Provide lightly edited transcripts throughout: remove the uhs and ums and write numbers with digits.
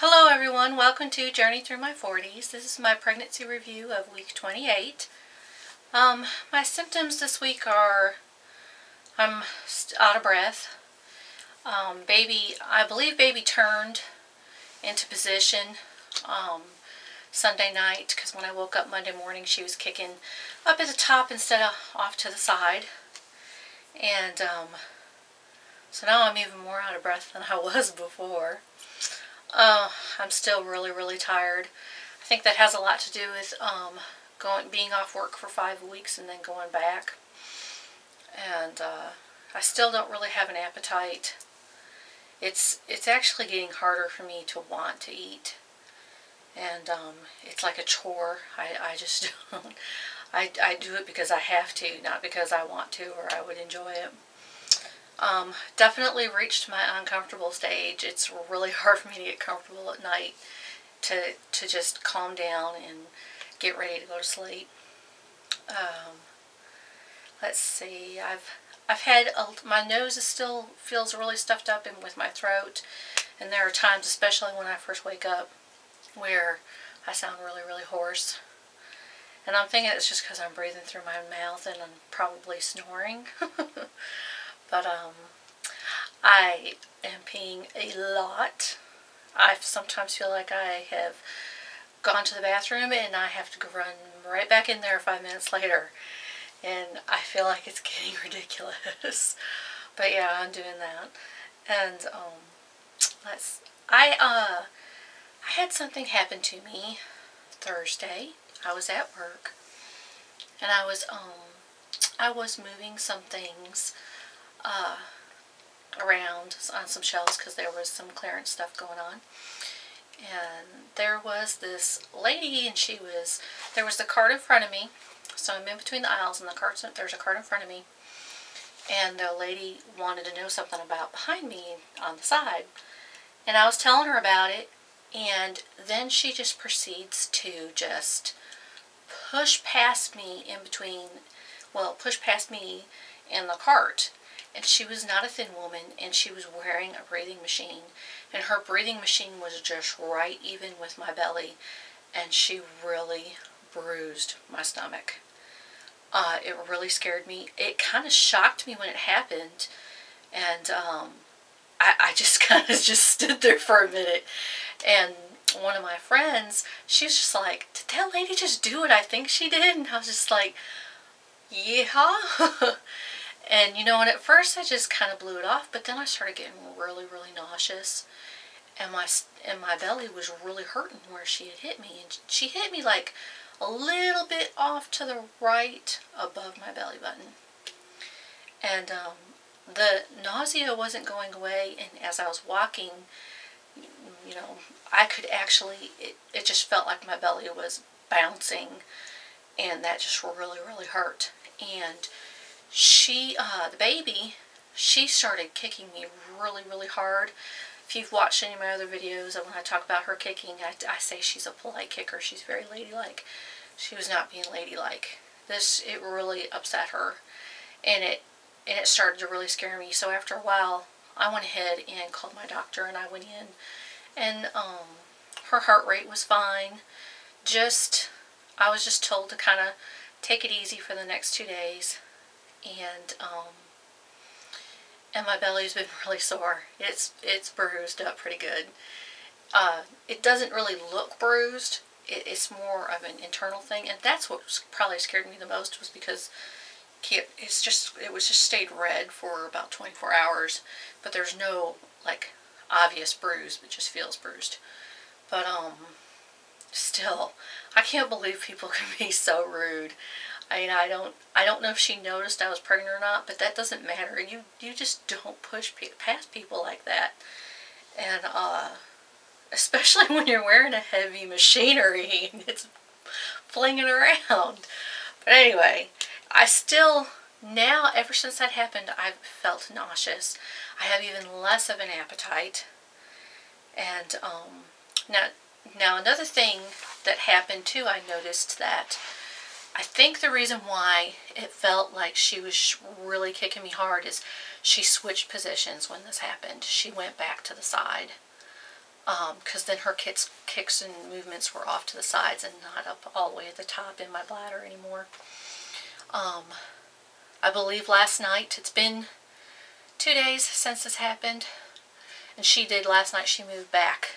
Hello everyone, welcome to Journey Through My 40s. This is my pregnancy review of week 28. My symptoms this week are I'm out of breath. I believe baby turned into position Sunday night because when I woke up Monday morning she was kicking up at the top instead of off to the side. And so now I'm even more out of breath than I was before. I'm still really tired. I think that has a lot to do with being off work for 5 weeks and then going back. And I still don't really have an appetite. It's actually getting harder for me to want to eat. And it's like a chore. I just don't. I do it because I have to, not because I want to or I would enjoy it. Definitely reached my uncomfortable stage. It's really hard for me to get comfortable at night to just calm down and get ready to go to sleep. Let's see. I've had my nose still feels really stuffed up and with my throat, and there are times, especially when I first wake up, where I sound really hoarse. And I'm thinking it's just because I'm breathing through my mouth and I'm probably snoring. But I am peeing a lot. I sometimes feel like I have gone to the bathroom and I have to go run right back in there 5 minutes later. And I feel like it's getting ridiculous. But yeah, I'm doing that. And I had something happen to me Thursday. I was at work and I was moving some things around on some shelves because there was some clearance stuff going on, and there was this lady, and there was the cart in front of me, so I'm in between the aisles and there's a cart in front of me, and the lady wanted to know something about behind me on the side, and I was telling her about it, and then she just proceeds to just push past me in the cart. And she was not a thin woman, and she was wearing a breathing machine, and her breathing machine was just right even with my belly, and she really bruised my stomach. It really scared me. It kind of shocked me when it happened, and I just kind of just stood there for a minute, and one of my friends, she was just like, "Did that lady just do what I think she did?" And I was just like, "Yeah." And and at first I just kind of blew it off, but then I started getting really nauseous, and my belly was really hurting where she had hit me, and she hit me like a little bit off to the right above my belly button, and the nausea wasn't going away, and as I was walking, I could actually, it just felt like my belly was bouncing, and that just really hurt. And the baby, she started kicking me really hard. If you've watched any of my other videos, and when I talk about her kicking, I say she's a polite kicker. She's very ladylike. She was not being ladylike. It really upset her, and it started to really scare me. So after a while, I went ahead and called my doctor, and I went in, and her heart rate was fine. I was just told to kind of take it easy for the next 2 days. And my belly's been really sore. It's bruised up pretty good. It doesn't really look bruised. It's more of an internal thing, and that's what probably scared me the most, was because it was just stayed red for about 24 hours, but there's no like obvious bruise, but just feels bruised. But still, I can't believe people can be so rude. I mean, I don't know if she noticed I was pregnant or not, but that doesn't matter. You just don't push past people like that. And especially when you're wearing a heavy machinery and it's flinging around. But anyway, now, ever since that happened, I've felt nauseous. I have even less of an appetite. And now another thing that happened too, I noticed that I think the reason why it felt like she was really kicking me hard is she switched positions when this happened. She went back to the side. because then her kicks and movements were off to the sides and not up all the way at the top in my bladder anymore. I believe last night, it's been 2 days since this happened, and last night she moved back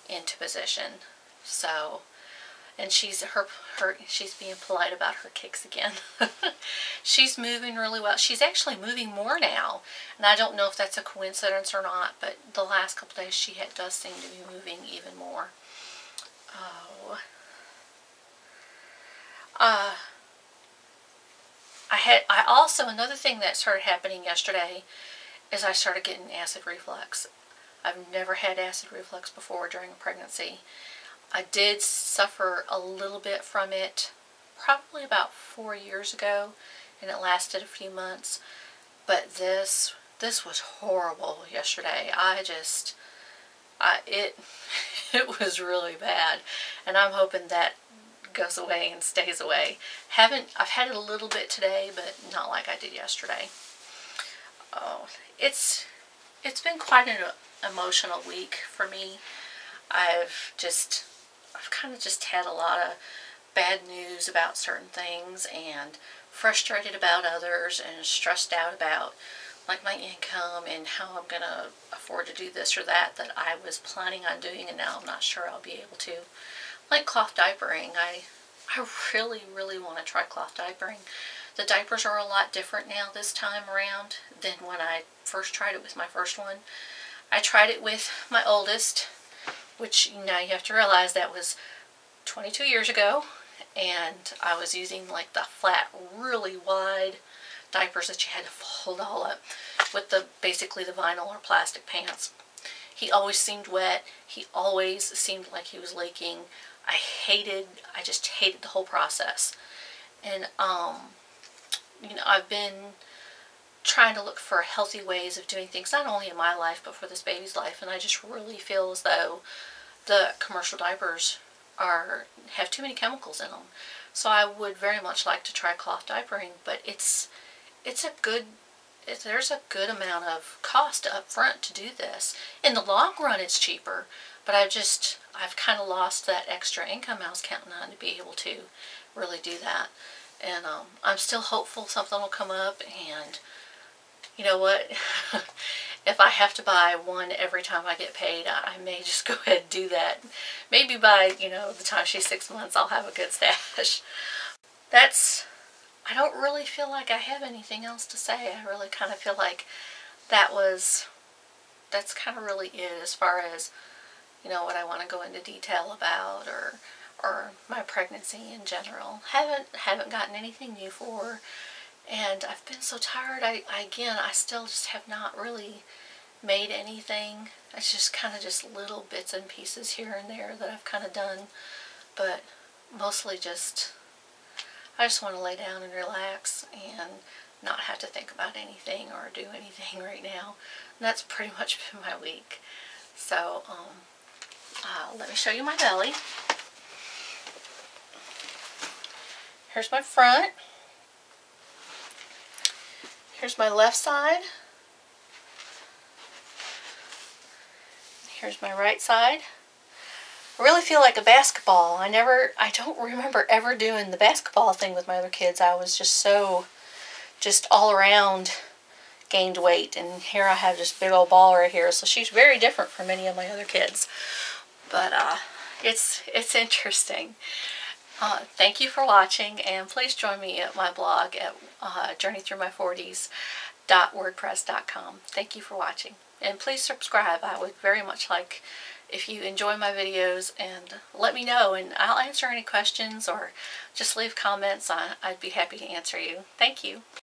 into position. So, and she's being polite about her kicks again. She's moving really well. She's actually moving more now, and I don't know if that's a coincidence or not, but the last couple days she does seem to be moving even more. Oh. I also, another thing that started happening yesterday is I started getting acid reflux. I've never had acid reflux before during a pregnancy. I did suffer a little bit from it probably about 4 years ago, and it lasted a few months. But this was horrible yesterday. It was really bad, and I'm hoping that goes away and stays away. I've had it a little bit today, but not like I did yesterday. Oh, it's been quite an emotional week for me. I've kind of just had a lot of bad news about certain things, and frustrated about others, and stressed out about like my income and how I'm gonna afford to do this or that I was planning on doing, and now I'm not sure I'll be able to. Like cloth diapering, I really want to try cloth diapering. The diapers are a lot different now this time around than when I first tried it with my first one. I tried it with my oldest, which now you have to realize that was 22 years ago, and I was using like the flat, really wide diapers that you had to fold all up with basically the vinyl or plastic pants. He always seemed wet. He always seemed like he was leaking. I just hated the whole process. And, you know, I've been trying to look for healthy ways of doing things, not only in my life, but for this baby's life. And I just really feel as though the commercial diapers have too many chemicals in them. So I would very much like to try cloth diapering, but there's a good amount of cost up front to do this. In the long run, it's cheaper, but I've kind of lost that extra income I was counting on to be able to really do that. And I'm still hopeful something will come up, and you know what? If I have to buy one every time I get paid, I may just go ahead and do that. Maybe by, you know, the time she's 6 months, I'll have a good stash. I don't really feel like I have anything else to say. I really kind of feel like that's kind of really it as far as, you know, what I want to go into detail about, or my pregnancy in general. Haven't gotten anything new for her, and I've been so tired. I still just have not really made anything. It's just kind of just little bits and pieces here and there that I've kind of done, but mostly I just want to lay down and relax and not have to think about anything or do anything right now. And that's pretty much been my week. So, let me show you my belly. Here's my front. Here's my left side. Here's my right side. I really feel like a basketball. I don't remember ever doing the basketball thing with my other kids. I was just all around gained weight, and here I have this big old ball right here. So she's very different from any of my other kids. But it's interesting. Thank you for watching, and please join me at my blog at journeythroughmy40s.wordpress.com. Thank you for watching, and please subscribe. I would very much like if you enjoy my videos, and let me know, and I'll answer any questions, or just leave comments. I'd be happy to answer you. Thank you.